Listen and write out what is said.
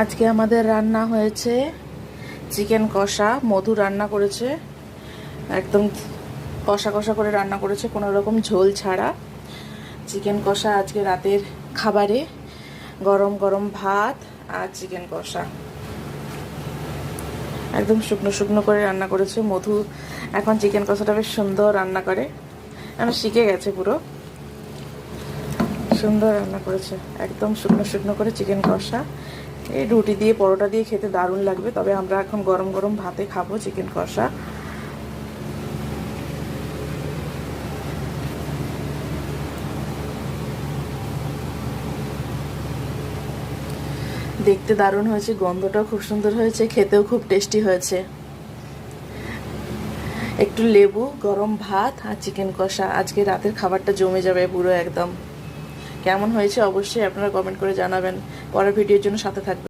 আজকে আমাদের রান্না হয়েছে চিকেন কষা। মধু রান্না করেছে, একদম কষা কষা করে রান্না করেছে, কোনো রকম ঝোল ছাড়া। চিকেন কষা আজকে রাতের খাবারে, গরম গরম ভাত আর চিকেন কষা একদম শুকনো শুকনো করে রান্না করেছে মধু। এখন চিকেন কষাটা বেশ সুন্দর রান্না করে, এখন শিখে গেছে, পুরো সুন্দর রান্না করেছে, একদম শুকনো শুকনো করে চিকেন কষা। এই রুটি দিয়ে পরোটা দিয়ে খেতে দারুণ লাগবে, তবে আমরা এখন গরম গরম ভাতে খাবো চিকেন কষা। দেখতে দারুণ হয়েছে, গন্ধটাও খুব সুন্দর হয়েছে, খেতেও খুব টেস্টি হয়েছে। একটু লেবু, গরম ভাত আর চিকেন কষা, আজকে রাতের খাবারটা জমে যাবে পুরো একদম। কেমন হয়েছে অবশ্যই আপনারা কমেন্ট করে জানাবেন। পরের ভিডিওর জন্য সাথে থাকবেন।